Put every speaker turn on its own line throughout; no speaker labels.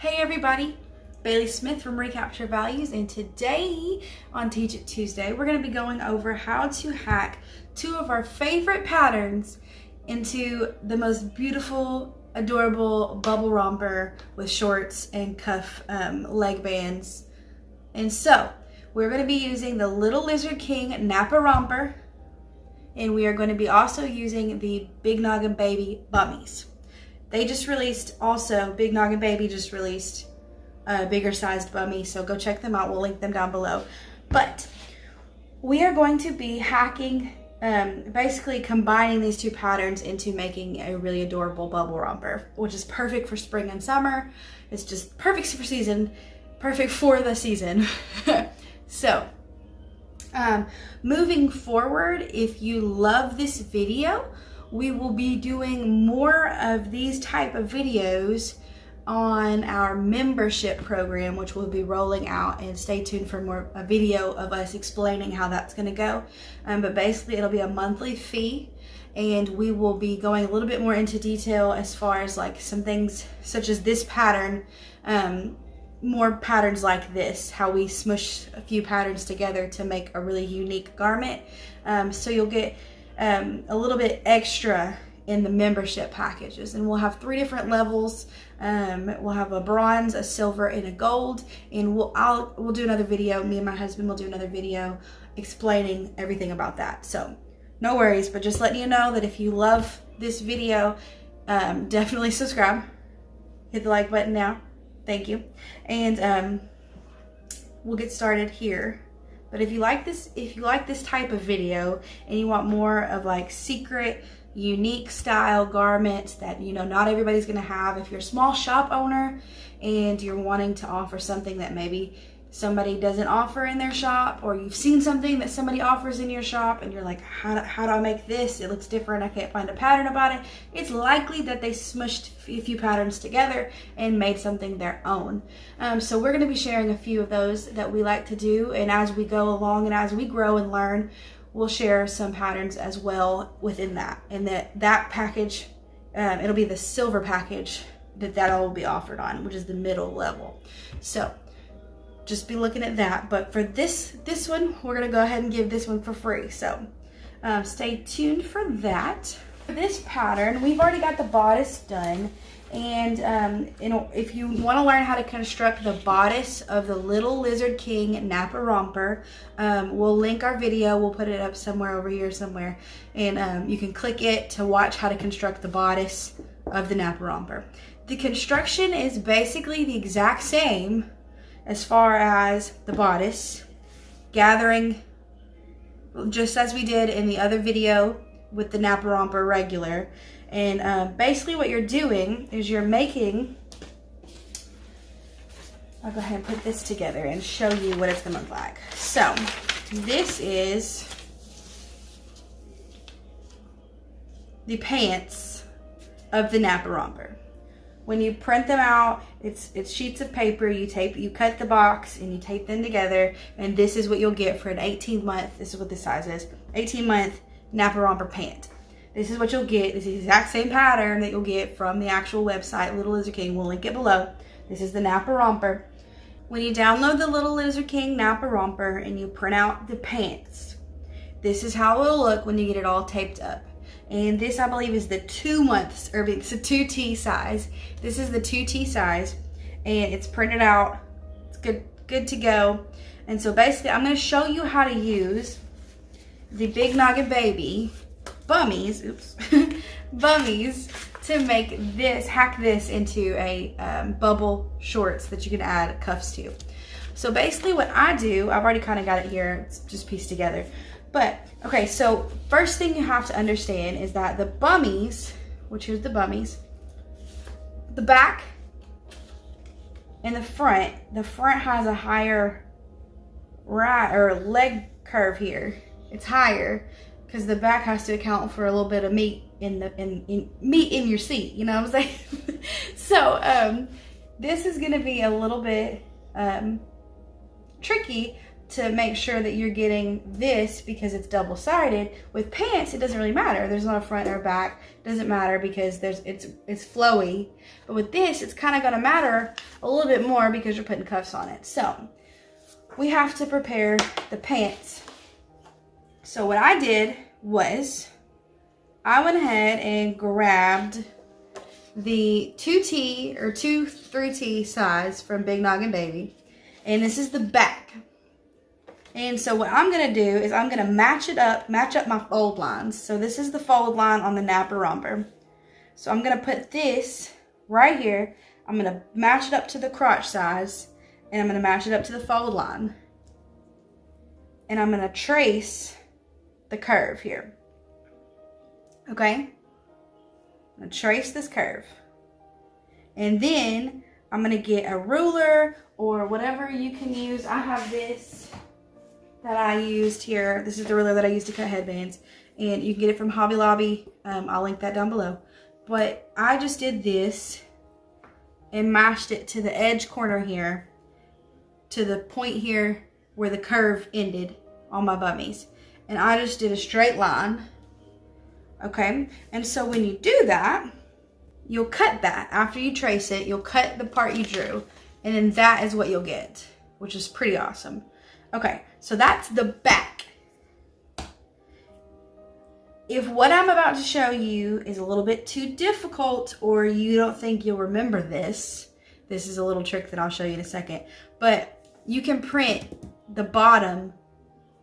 Hey everybody, Bailey Smith from Recaptured Values, and today on Teach It Tuesday, we're going to be going over how to hack two of our favorite patterns into the most beautiful, adorable bubble romper with shorts and cuff leg bands. And so, we're going to be using the Little Lizard King Napa Romper, and we are going to be also using the Big Noggin Baby Bummies. They just released also, Big Noggin Baby just released a bigger sized bummy, so go check them out. We'll link them down below. But we are going to be hacking, basically combining these two patterns into making a really adorable bubble romper, which is perfect for spring and summer. It's just perfect for the season. So, moving forward, if you love this video, we will be doing more of these type of videos on our membership program, which we'll be rolling out, and stay tuned for a video of us explaining how that's going to go. But basically it'll be a monthly fee, and we will be going a little bit more into detail as far as like some things such as this pattern, more patterns like this, how we smush a few patterns together to make a really unique garment. So you'll get a little bit extra in the membership packages, and we'll have 3 different levels. We'll have a bronze, a silver, and a gold, and we'll do another video. Me and my husband will do another video explaining everything about that. So no worries, but just letting you know that if you love this video, definitely subscribe, hit the like button now. Thank you. And we'll get started here. But if you like this type of video and you want more of like secret, unique style garments that, you know, not everybody's gonna have, if you're a small shop owner and you're wanting to offer something that maybe somebody doesn't offer in their shop, or you've seen something that somebody offers in your shop and you're like, how do I make this? It looks different, I can't find a pattern about it. It's likely that they smushed a few patterns together and made something their own. So we're going to be sharing a few of those that we like to do, and as we go along and as we grow and learn, we'll share some patterns as well within that. And that package, it'll be the silver package that all will be offered on, which is the middle level. So just be looking at that. But for this one, we're gonna go ahead and give this one for free. So stay tuned for that. For this pattern, we've already got the bodice done. And if you want to learn how to construct the bodice of the Little Lizard King Napa Romper, we'll link our video. We'll put it up somewhere over here somewhere. And you can click it to watch how to construct the bodice of the Napa Romper. The construction is basically the exact same as far as the bodice, gathering just as we did in the other video with the Napa Romper regular. And basically what you're doing is you're making, I'll go ahead and put this together and show you what it's gonna look like. So this is the pants of the Napa Romper. When you print them out, it's sheets of paper. You cut the box and you tape them together, and this is what you'll get for an 18-month. This is what this size is. 18-month Napa Romper pant. This is what you'll get. This is the exact same pattern that you'll get from the actual website, Little Lizard King. We'll link it below. This is the Napa Romper. When you download the Little Lizard King Napa Romper and you print out the pants, this is how it'll look when you get it all taped up. And this, I believe, is the 2 months, or it's a 2T size. This is the 2T size, and it's printed out. It's good to go. And so basically, I'm going to show you how to use the Big Noggin Baby Bummies, Bummies, to make this, hack this into a bubble shorts that you can add cuffs to. So basically what I do, I've already kind of got it here, it's just pieced together. But, okay, so first thing you have to understand is that the bummies, which here's the bummies, the back and the front has a higher leg curve here. It's higher because the back has to account for a little bit of meat meat in your seat, you know what I'm saying? So this is gonna be a little bit tricky to make sure that you're getting this because it's double-sided. With pants, it doesn't really matter. There's not a front or a back. It doesn't matter because it's flowy. But with this, it's kind of going to matter a little bit more because you're putting cuffs on it. So we have to prepare the pants. So what I did was I went ahead and grabbed the 2T or 3T size from Big Noggin Baby. And this is the back. And so what I'm going to do is I'm going to match up my fold lines. So this is the fold line on the Napper Romper. So I'm going to put this right here. I'm going to match it up to the crotch size. And I'm going to match it up to the fold line. And I'm going to trace the curve here. Okay? I'm going to trace this curve. And then I'm going to get a ruler or whatever you can use. I have this that I used here. This is the ruler that I used to cut headbands. And you can get it from Hobby Lobby. I'll link that down below. But I just did this and matched it to the edge corner here, to the point here where the curve ended on my bummies. And I just did a straight line. Okay? And so when you do that, you'll cut that. After you trace it, you'll cut the part you drew. And then that is what you'll get, which is pretty awesome. Okay, so that's the back. If what I'm about to show you is a little bit too difficult or you don't think you'll remember this, this is a little trick that I'll show you in a second. But you can print the bottom,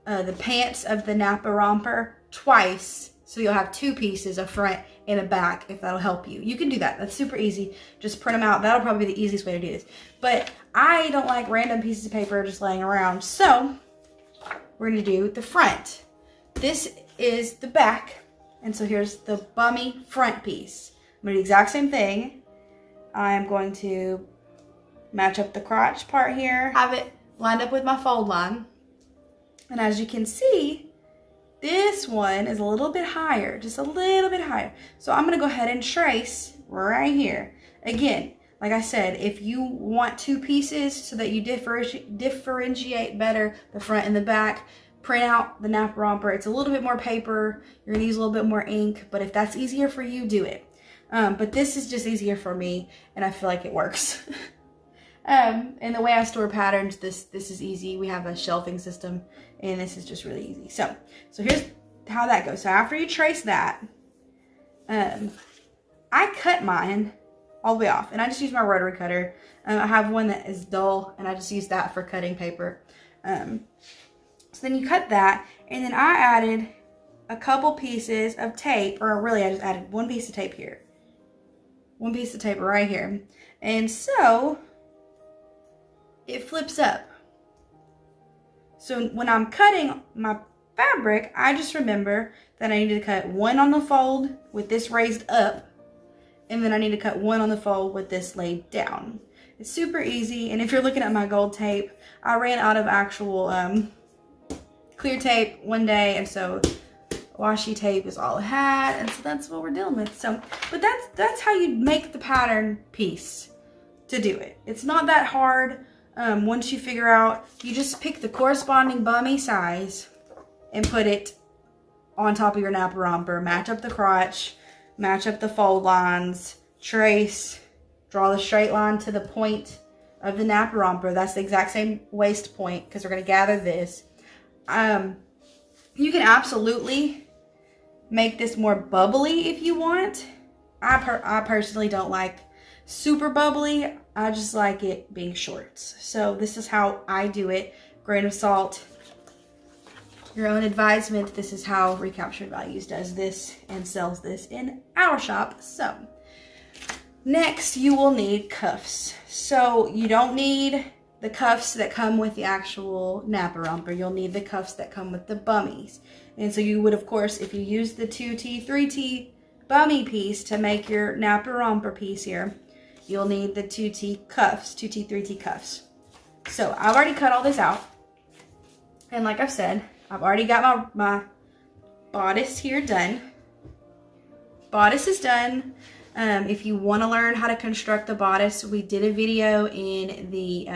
the pants of the Napper Romper twice. So you'll have two pieces, a front and a back, if that'll help you. You can do that. That's super easy. Just print them out. That'll probably be the easiest way to do this. But I don't like random pieces of paper just laying around. So we're going to do the front. This is the back. And so here's the bummy front piece. I'm going to do the exact same thing. I'm going to match up the crotch part here. Have it lined up with my fold line. And as you can see, this one is a little bit higher, just a little bit higher. So I'm going to go ahead and trace right here. Again, like I said, if you want two pieces so that you differentiate better the front and the back, print out the Napper Romper. It's a little bit more paper. You're going to use a little bit more ink, but if that's easier for you, do it. But this is just easier for me, and I feel like it works. And the way I store patterns, this is easy. We have a shelving system, and this is just really easy. So here's how that goes. So after you trace that, I cut mine all the way off, and I just use my rotary cutter. I have one that is dull, and I just use that for cutting paper. So then you cut that, and then I added a couple pieces of tape, or really I just added one piece of tape here. One piece of tape right here. And so it flips up. So when I'm cutting my fabric, I just remember that I need to cut one on the fold with this raised up, and then I need to cut one on the fold with this laid down. It's super easy, and if you're looking at my gold tape, I ran out of actual clear tape one day, and so washi tape is all I had, and so that's what we're dealing with. So, but that's how you make the pattern piece to do it. It's not that hard. Once you figure out, you just pick the corresponding bummy size and put it on top of your Napper Romper. Match up the crotch, match up the fold lines, trace, draw the straight line to the point of the Napper Romper. That's the exact same waist point because we're going to gather this. You can absolutely make this more bubbly if you want. I personally don't like super bubbly. I just like it being shorts. So this is how I do it. Grain of salt. Your own advisement. This is how Recaptured Values does this and sells this in our shop. So next you will need cuffs. So you don't need the cuffs that come with the actual Napper Romper. You'll need the cuffs that come with the bummies. And so you would, of course, if you use the 2T, 3T bummy piece to make your Napper Romper piece here, you'll need the 2T cuffs, 2T, 3T cuffs. So I've already cut all this out. And like I've said, I've already got my bodice here done. Bodice is done. If you want to learn how to construct the bodice, we did a video in the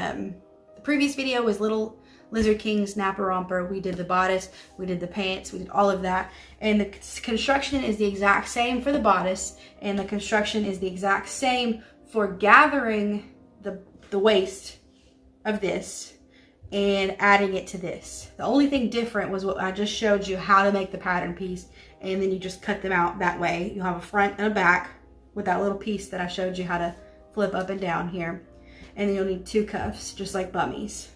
previous video was little Lizard King, Snapper, Romper. We did the bodice, we did the pants, we did all of that. And the construction is the exact same for the bodice, and the construction is the exact same for gathering the waist of this and adding it to this. The only thing different was what I just showed you, how to make the pattern piece, and then you just cut them out that way. You'll have a front and a back with that little piece that I showed you how to flip up and down here. And then you'll need 2 cuffs, just like bummies.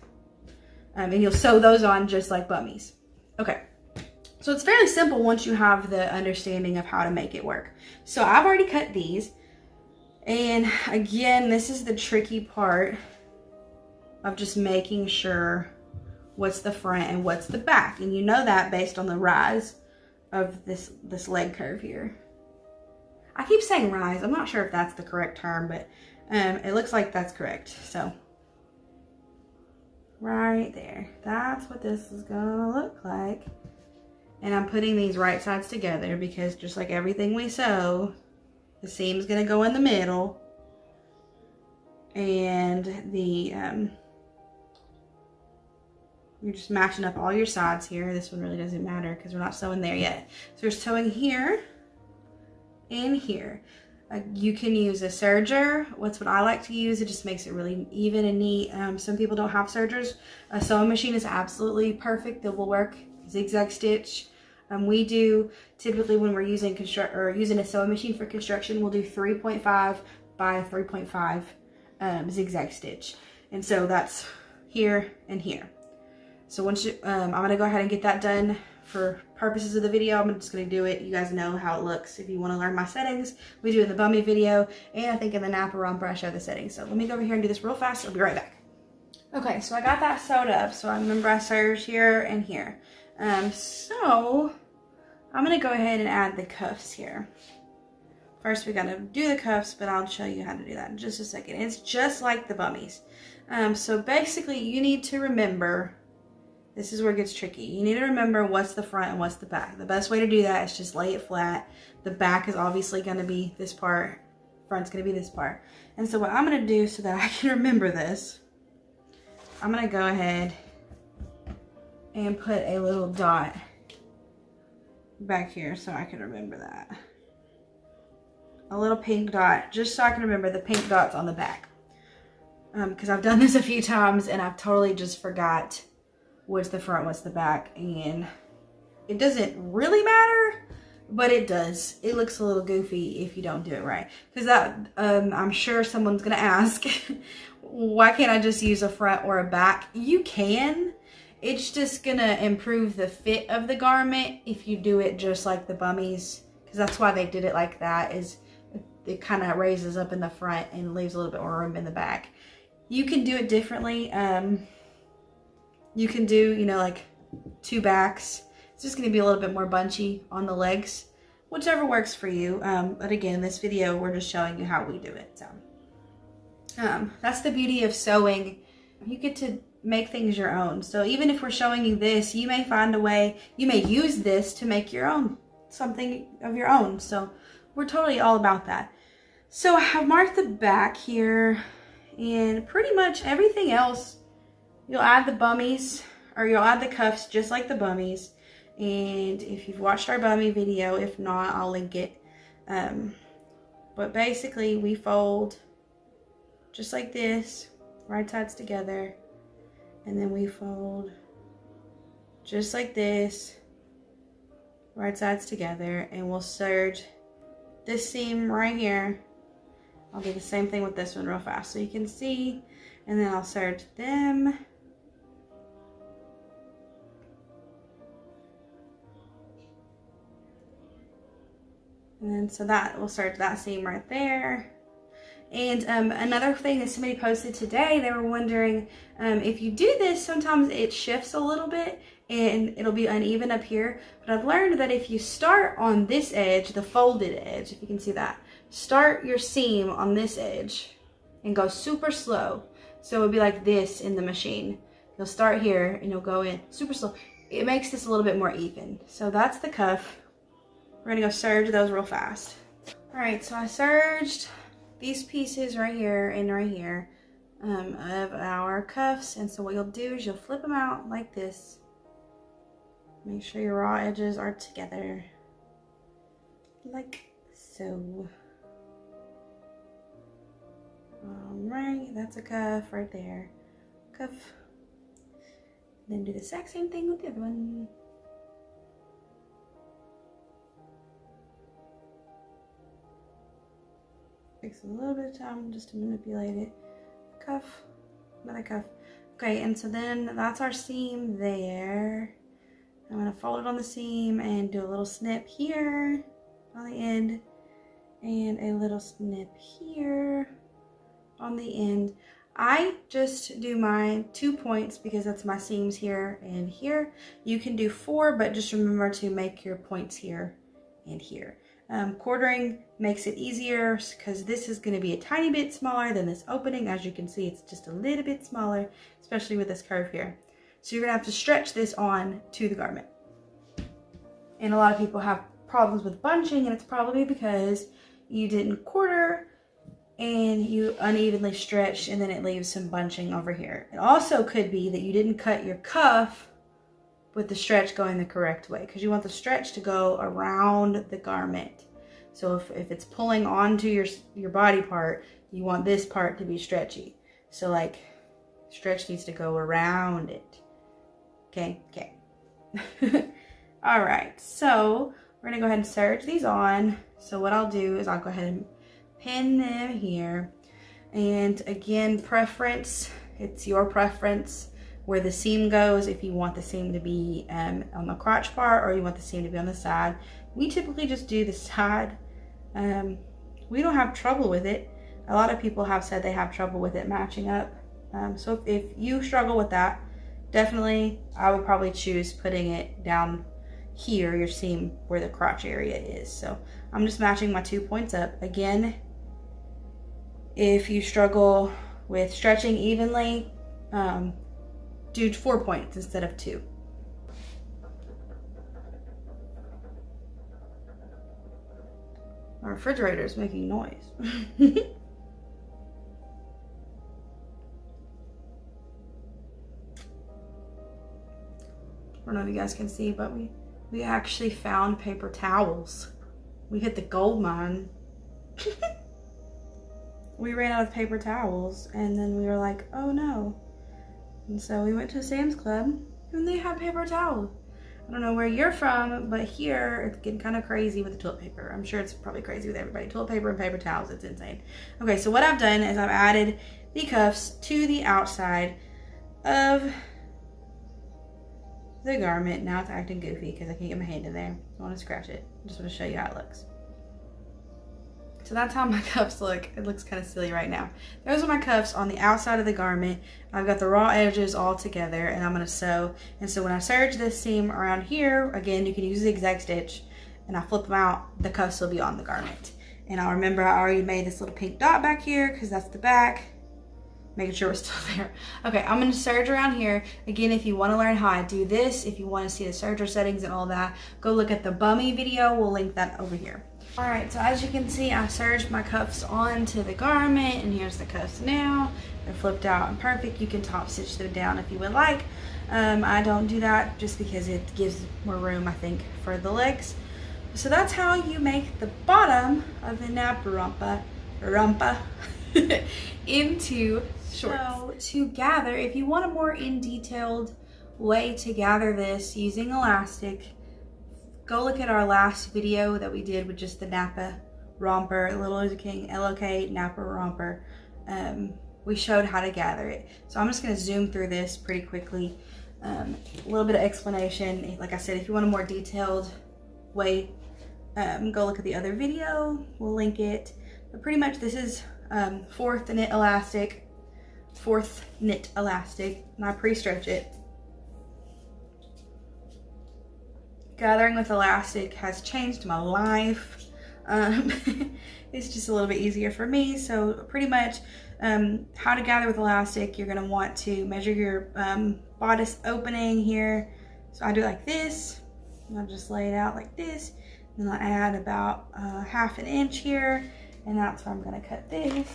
And you'll sew those on just like bummies. Okay, so it's fairly simple once you have the understanding of how to make it work. So I've already cut these. And again, this is the tricky part of just making sure what's the front and what's the back. And you know that based on the rise of this leg curve here. I keep saying rise. I'm not sure if that's the correct term, but it looks like that's correct. So right there, that's what this is gonna look like. And I'm putting these right sides together because just like everything we sew, the seam's gonna go in the middle, and the you're just matching up all your sides here. This one really doesn't matter because we're not sewing there yet. So we're sewing here and here. You can use a serger. That's what I like to use. It just makes it really even and neat. Some people don't have sergers. A sewing machine is absolutely perfect. That will work. Zigzag stitch. We do typically when we're using using a sewing machine for construction, we'll do 3.5 by 3.5 zigzag stitch, and so that's here and here. So once you, I'm gonna go ahead and get that done for purposes of the video. I'm just gonna do it. You guys know how it looks. If you want to learn my settings, we do in the bummy video, and I think in the Napper Romper I show the settings. So let me go over here and do this real fast. I'll be right back. Okay, so I got that sewed up. So I remember I serged here and here. So I'm gonna go ahead and add the cuffs here. First we gotta do the cuffs, but I'll show you how to do that in just a second. It's just like the bummies. So basically you need to remember, this is where it gets tricky. You need to remember what's the front and what's the back. The best way to do that is just lay it flat. The back is obviously gonna be this part, front's gonna be this part. And so what I'm gonna do so that I can remember this, I'm gonna go ahead and put a little dot back here so I can remember that. A little pink dot, just so I can remember the pink dots on the back. Because I've done this a few times and I've totally just forgot what's the front, what's the back, and it doesn't really matter, but it does. It looks a little goofy if you don't do it right. Because that, I'm sure someone's gonna ask, why can't I just use a front or a back? You can. It's just gonna improve the fit of the garment if you do it just like the bummies, because that's why they did it like that, is it kind of raises up in the front and leaves a little bit more room in the back. You can do it differently. You can do, you know, like 2 backs. It's just gonna be a little bit more bunchy on the legs, whichever works for you. But again, this video, we're just showing you how we do it. So that's the beauty of sewing. You get to make things your own. So even if we're showing you this, you may find a way, you may use this to make your own, something of your own. So we're totally all about that. So I've marked the back here, and pretty much everything else, you'll add the bummies, or you'll add the cuffs just like the bummies. And if you've watched our bummy video, if not, I'll link it. But basically we fold just like this, right sides together, and then we fold just like this, right sides together, and we'll serge this seam right here. I'll do the same thing with this one real fast so you can see, and then I'll serge them. And then so that will serge that seam right there. And another thing that somebody posted today, they were wondering, if you do this, sometimes it shifts a little bit and it'll be uneven up here. But I've learned that if you start on this edge, the folded edge, if you can see that, start your seam on this edge and go super slow. So it'll be like this in the machine. You'll start here and you'll go in super slow. It makes this a little bit more even. So that's the cuff. We're gonna go serge those real fast. All right, so I serged these pieces right here and right here. of our cuffs. And so what you'll do is you'll flip them out like this. Make sure your raw edges are together, like so. Alright, that's a cuff right there. Cuff. Then do the exact same thing with the other one. Takes a little bit of time just to manipulate it. Cuff, another cuff. Okay, and so then that's our seam there. I'm gonna fold it on the seam and do a little snip here on the end and a little snip here on the end. I just do my 2 points because that's my seams here and here. You can do 4, but just remember to make your points here and here. Quartering makes it easier because this is going to be a tiny bit smaller than this opening. As you can see, it's just a little bit smaller, especially with this curve here. So you're going to have to stretch this on to the garment. And a lot of people have problems with bunching, and it's probably because you didn't quarter and you unevenly stretch, and then it leaves some bunching over here. It also could be that you didn't cut your cuff with the stretch going the correct way, because you want the stretch to go around the garment. So if it's pulling onto your body part, you want this part to be stretchy. So like stretch needs to go around it. Okay. All right, so we're gonna go ahead and serge these on. So what I'll do is I'll go ahead and pin them here. And again, preference, it's your preference where the seam goes, if you want the seam to be on the crotch part or you want the seam to be on the side. We typically just do the side. We don't have trouble with it. A lot of people have said they have trouble with it matching up. So if you struggle with that, definitely I would probably choose putting it down here, your seam where the crotch area is. So I'm just matching my 2 points up. Again, if you struggle with stretching evenly, do 4 points instead of 2. Our refrigerator is making noise. I don't know if you guys can see, but we actually found paper towels. We hit the gold mine. We ran out of paper towels, and then we were like, oh no. And so we went to Sam's Club and they had paper towels. I don't know where you're from, but here it's getting kind of crazy with the toilet paper. I'm sure it's probably crazy with everybody. Toilet paper and paper towels, it's insane. Okay, so what I've done is I've added the cuffs to the outside of the garment. Now it's acting goofy because I can't get my hand in there. I want to scratch it. I just want to show you how it looks. So that's how my cuffs look. It looks kind of silly right now. Those are my cuffs on the outside of the garment. I've got the raw edges all together and I'm going to sew. And so when I serge this seam around here, again, you can use the zigzag stitch and I flip them out, the cuffs will be on the garment. And I'll remember I already made this little pink dot back here because that's the back. Making sure we're still there. Okay, I'm going to serge around here. Again, if you want to learn how I do this, if you want to see the serger settings and all that, go look at the bummy video. We'll link that over here. All right, so as you can see, I serged my cuffs onto the garment, and here's the cuffs now. They're flipped out and perfect. You can top stitch them down if you would like. I don't do that just because it gives more room, I think, for the legs. So that's how you make the bottom of the nap romper into shorts. So to gather, if you want a more in-detailed way to gather this using elastic, go look at our last video that we did with just the Napa romper, Little Lizard King LOK Napa romper. We showed how to gather it. So I'm just going to zoom through this pretty quickly. A little bit of explanation. Like I said, if you want a more detailed way, go look at the other video. We'll link it. But pretty much this is fourth knit elastic, and I pre-stretch it. Gathering with elastic has changed my life. It's just a little bit easier for me. So pretty much how to gather with elastic, you're going to want to measure your bodice opening here. So I do it like this, and I'll just lay it out like this, and I'll add about 1/2 inch here, and that's where I'm going to cut this.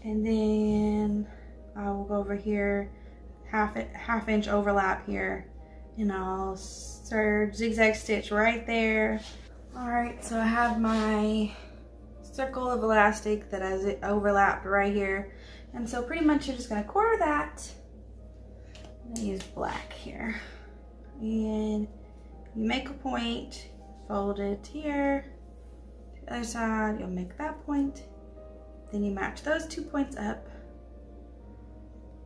And then I will go over here, half inch overlap here, and I'll start zigzag stitch right there. All right, so I have my circle of elastic that has it overlapped right here. And so pretty much you're just gonna quarter that. I'm gonna use black here. And you make a point, fold it here. To the other side, you'll make that point. Then you match those 2 points up.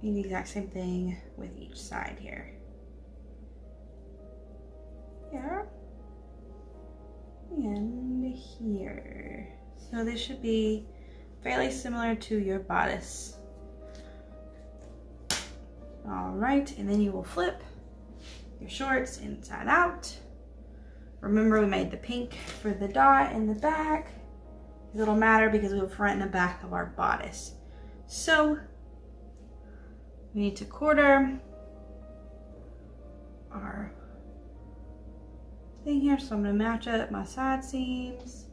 And the exact same thing with each side here. Here. And here. So this should be fairly similar to your bodice. All right, and then you will flip your shorts inside out. Remember, we made the pink for the dot in the back. It'll matter because we have front and the back of our bodice. So we need to quarter our thing here. So I'm gonna match up my side seams.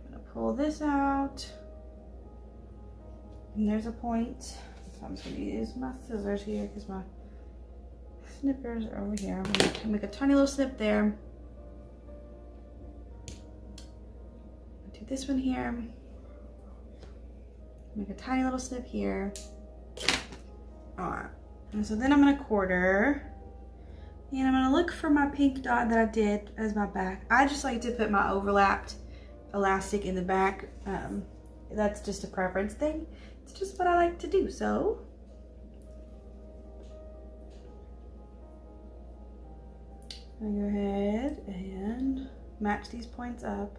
I'm gonna pull this out. And there's a point. So I'm just gonna use my scissors here because my snippers are over here. I'm gonna make a tiny little snip there. Do this one here. Make a tiny little snip here. Alright. And so then I'm gonna quarter. And I'm gonna look for my pink dot that I did as my back. I just like to put my overlapped elastic in the back. That's just a preference thing. It's just what I like to do, so. I go ahead and match these points up.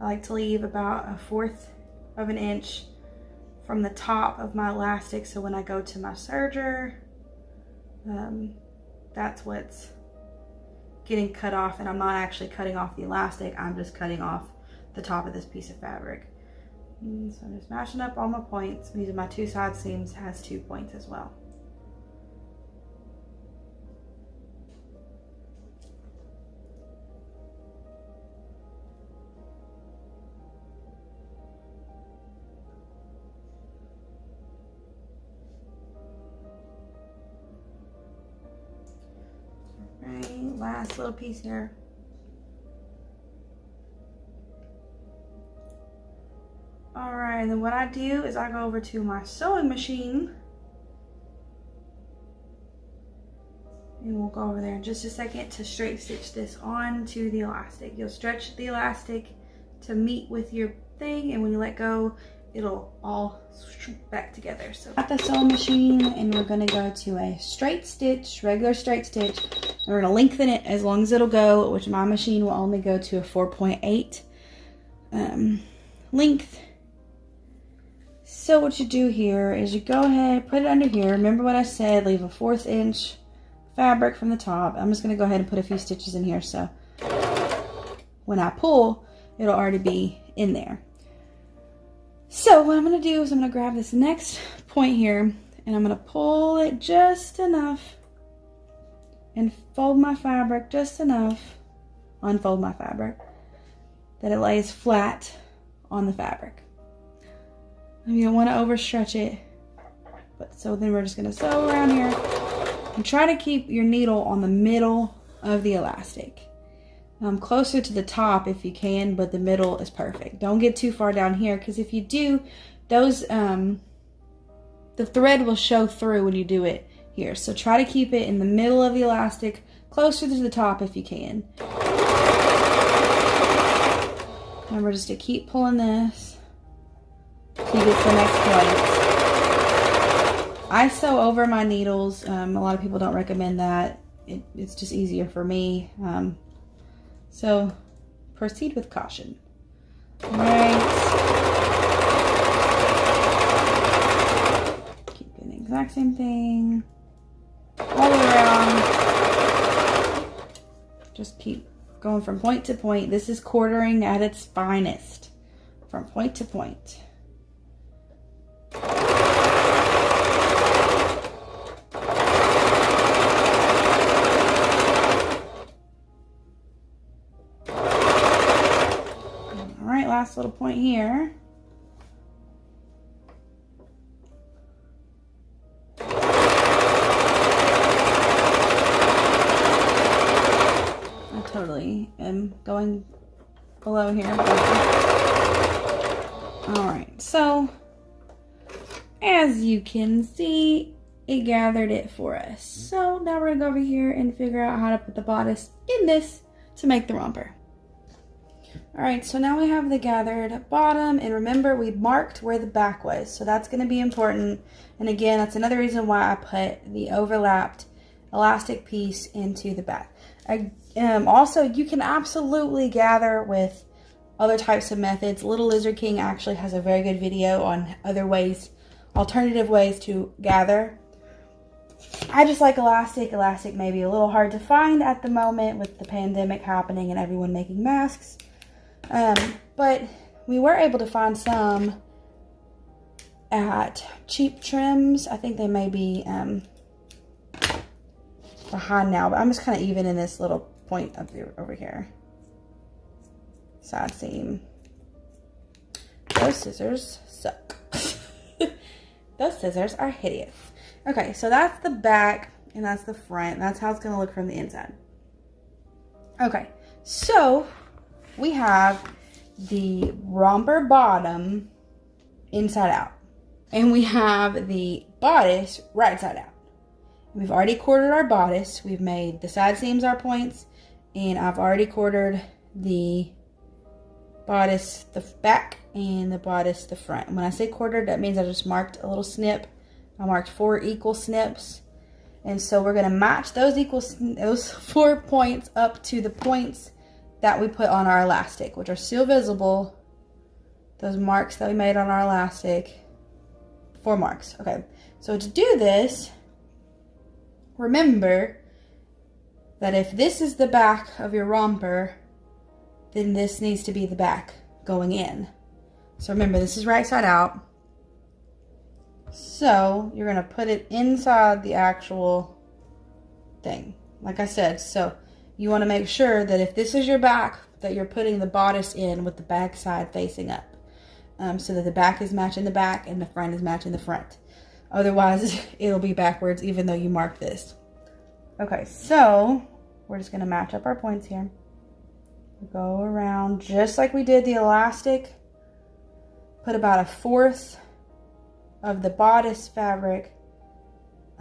I like to leave about 1/4 of an inch from the top of my elastic, so when I go to my serger, that's what's getting cut off, and I'm not actually cutting off the elastic, I'm just cutting off the top of this piece of fabric. And so I'm just matching up all my points. I'm using my 2 side seams, has 2 points as well. Right, last little piece here. All right, and then what I do is I go over to my sewing machine, and we'll go over there in just a second to straight stitch this onto the elastic. You'll stretch the elastic to meet with your thing, and when you let go, it'll all shoot back together. So at the sewing machine, and we're gonna go to a straight stitch, regular straight stitch, and we're gonna lengthen it as long as it'll go, which my machine will only go to a 4.8 length. So what you do here is you go ahead, put it under here. Remember what I said, leave a 1/4 inch fabric from the top. I'm just gonna go ahead and put a few stitches in here, so when I pull, it'll already be in there. So what I'm gonna do is I'm gonna grab this next point here, and I'm gonna pull it just enough and fold my fabric just enough, unfold my fabric, that it lays flat on the fabric. You don't want to overstretch it, but so then we're just going to sew around here and try to keep your needle on the middle of the elastic. Closer to the top if you can, but the middle is perfect. Don't get too far down here, because if you do, those the thread will show through when you do it here. So try to keep it in the middle of the elastic, closer to the top if you can. Remember just to keep pulling this. You get to the next point. I sew over my needles. A lot of people don't recommend that. It's just easier for me. So proceed with caution. Right. Keep doing the exact same thing all the way around. Just keep going from point to point. This is quartering at its finest. From point to point. Last little point here. going below here. Alright, so as you can see, it gathered it for us. So now we're gonna go over here and figure out how to put the bodice in this to make the romper. Alright, so now we have the gathered bottom, and remember we marked where the back was, so that's gonna be important. And again, that's another reason why I put the overlapped elastic piece into the back. Also, you can absolutely gather with other types of methods. Little Lizard King actually has a very good video on other ways, alternative ways to gather. I just like elastic. Elastic may be a little hard to find at the moment with the pandemic happening and everyone making masks. But we were able to find some at Cheap Trims. I think they may be behind now, but I'm just kind of even in this little point up here, over here. Side seam. Those scissors suck. Those scissors are hideous. Okay, so that's the back and that's the front. That's how it's going to look from the inside. Okay, so we have the romper bottom inside out. And we have the bodice right side out. We've already quartered our bodice. We've made the side seams our points. And I've already quartered the bodice the back and the bodice the front. When I say quartered, that means I just marked a little snip. I marked 4 equal snips. And so we're going to match those 4 points up to the points that we put on our elastic, which are still visible. Those marks that we made on our elastic. 4 marks. Okay. So to do this, remember that if this is the back of your romper, then this needs to be the back going in. So remember, this is right side out. So you're going to put it inside the actual thing. Like I said, so you want to make sure that if this is your back, that you're putting the bodice in with the back side facing up. So that the back is matching the back and the front is matching the front. Otherwise, it'll be backwards even though you mark this. Okay, so we're just going to match up our points here. Go around just like we did the elastic. Put about 1/4 of the bodice fabric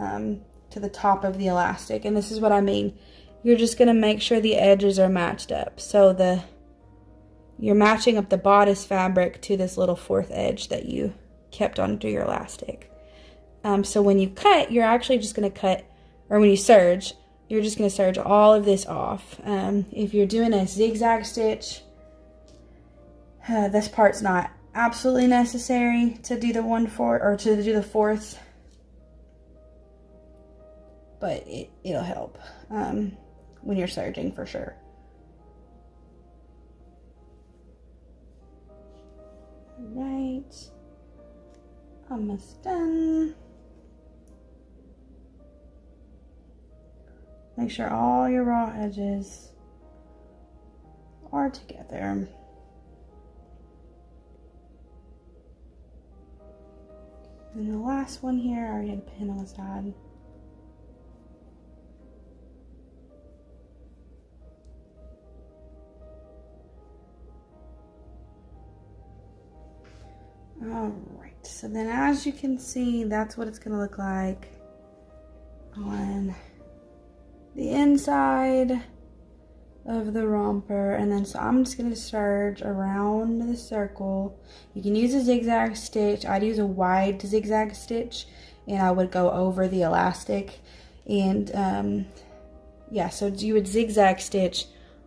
to the top of the elastic. And this is what I mean. You're just going to make sure the edges are matched up. So you're matching up the bodice fabric to this little 4th edge that you kept onto your elastic. So when you cut, you're actually just going to cut, or when you serge, you're just going to serge all of this off. If you're doing a zigzag stitch, this part's not absolutely necessary to do the 1/4 or to do the 4th, but it'll help when you're serging for sure. Right, almost done. Make sure all your raw edges are together. And the last one here, I already had a pin on the side. Alright, so then as you can see, that's what it's going to look like on the inside of the romper. And then so I'm just going to serge around the circle. You can use a zigzag stitch. I'd use a wide zigzag stitch, and I would go over the elastic. And yeah, so you would zigzag stitch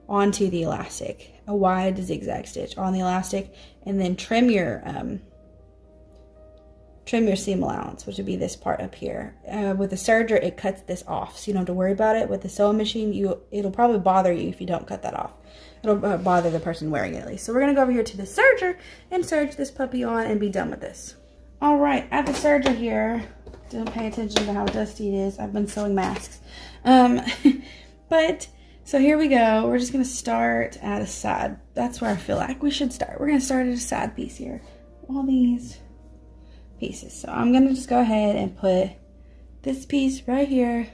onto the elastic, a wide zigzag stitch on the elastic, and then trim your seam allowance, which would be this part up here. With the serger, it cuts this off, so you don't have to worry about it. With the sewing machine, it'll probably bother you if you don't cut that off. It'll bother the person wearing it at least. So we're gonna go over here to the serger and serge this puppy on and be done with this. All right, at the serger here, don't pay attention to how dusty it is. I've been sewing masks. But so here we go. We're just gonna start at a side. That's where I feel like we should start. We're gonna start at a side piece here. All these pieces. So I'm gonna just go ahead and put this piece right here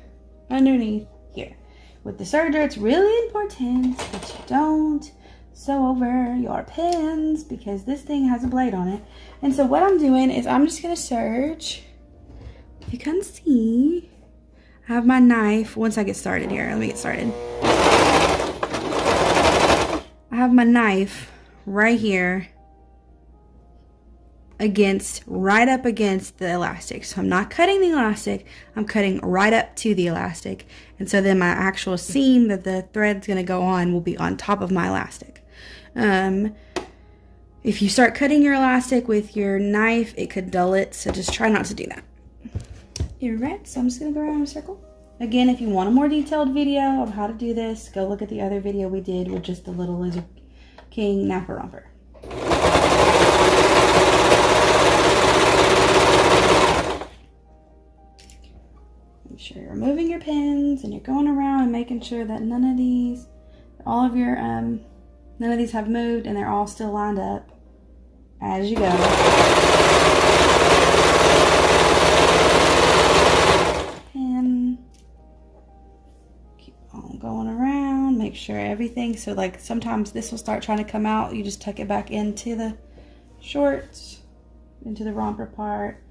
underneath here. With the serger, it's really important that you don't sew over your pins because this thing has a blade on it. And so what I'm doing is I'm just gonna serge. If you can see, I have my knife. Once I get started here, let me get started. I have my knife right here right up against the elastic. So I'm not cutting the elastic, I'm cutting right up to the elastic. And so then my actual seam that the thread's gonna go on will be on top of my elastic. If you start cutting your elastic with your knife, it could dull it, so just try not to do that. You're right, so I'm just gonna go around in a circle. Again, if you want a more detailed video of how to do this, go look at the other video we did with just the little Lizard King Napper Romper. Make sure you're removing your pins and you're going around and making sure that none of these have moved and they're all still lined up as you go. And keep on going around, make sure everything, so like sometimes this will start trying to come out, you just tuck it back into the shorts, into the romper part,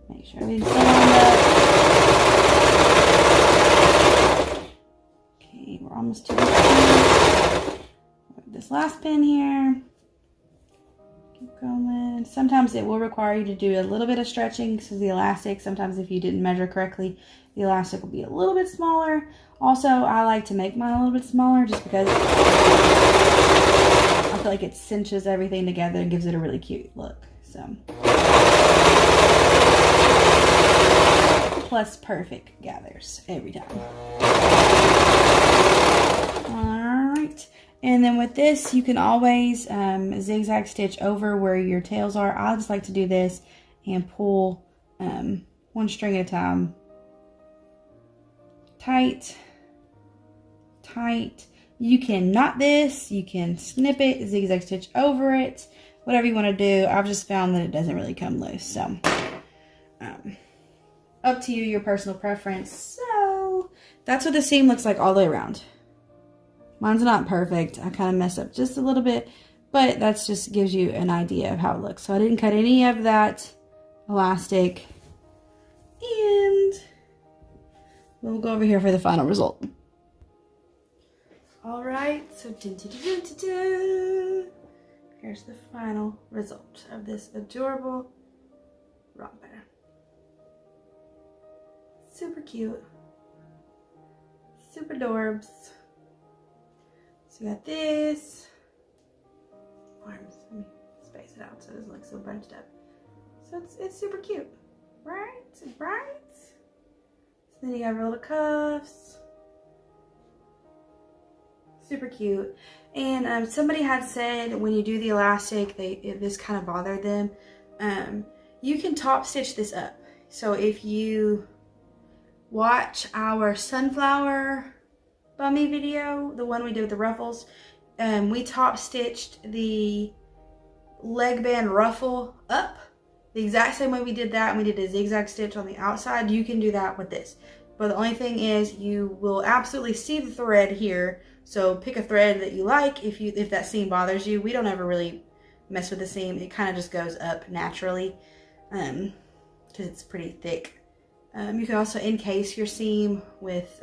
make sure everything's still lined up. Okay, we're almost to this last pin here. Keep going. Sometimes it will require you to do a little bit of stretching because of the elastic. Sometimes if you didn't measure correctly, the elastic will be a little bit smaller. Also, I like to make mine a little bit smaller just because I feel like it cinches everything together and gives it a really cute look. So, plus perfect gathers every time. All right. And then with this, you can always zigzag stitch over where your tails are. I just like to do this and pull one string at a time. Tight, tight. You can knot this, you can snip it, zigzag stitch over it, whatever you want to do. I've just found that it doesn't really come loose. So, up to you, your personal preference. So, that's what the seam looks like all the way around. Mine's not perfect. I kind of messed up just a little bit, but that's just gives you an idea of how it looks. So I didn't cut any of that elastic, and we'll go over here for the final result. All right, so here's the final result of this adorable romper. Super cute, super adorbs. So you got this, arms, let me space it out so it doesn't look so bunched up. So it's super cute, right? Right? So then you got your little cuffs. Super cute. And somebody had said when you do the elastic, this kind of bothered them. You can top stitch this up. So if you watch our sunflower bummy video, the one we did with the ruffles, we top stitched the leg band ruffle up the exact same way we did that, and we did a zigzag stitch on the outside. You can do that with this, but the only thing is you will absolutely see the thread here. So pick a thread that you like. If that seam bothers you, we don't ever really mess with the seam. It kind of just goes up naturally because it's pretty thick. You can also encase your seam with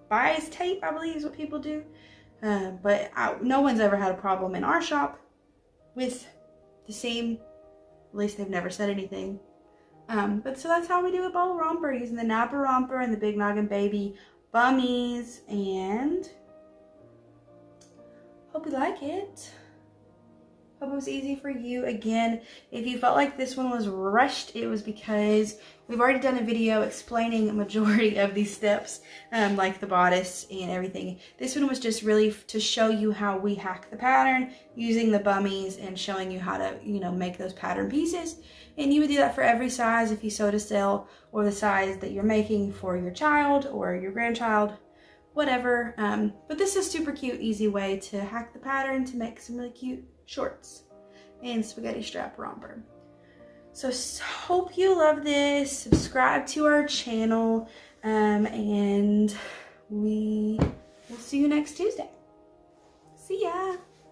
bias tape, I believe is what people do. But no one's ever had a problem in our shop with the seam. At least they've never said anything. But so that's how we do a ball romper, using the Napper Romper and the Big Noggin Baby bummies. And hope you like it. Hope it was easy for you. Again, if you felt like this one was rushed, it was because we've already done a video explaining a majority of these steps, like the bodice and everything. This one was just really to show you how we hack the pattern using the bummies and showing you how to, make those pattern pieces. And you would do that for every size if you sew to sell, or the size that you're making for your child or your grandchild, whatever. But this is a super cute, easy way to hack the pattern to make some really cute shorts and spaghetti strap romper. So hope you love this. Subscribe to our channel, and we will see you next Tuesday. See ya.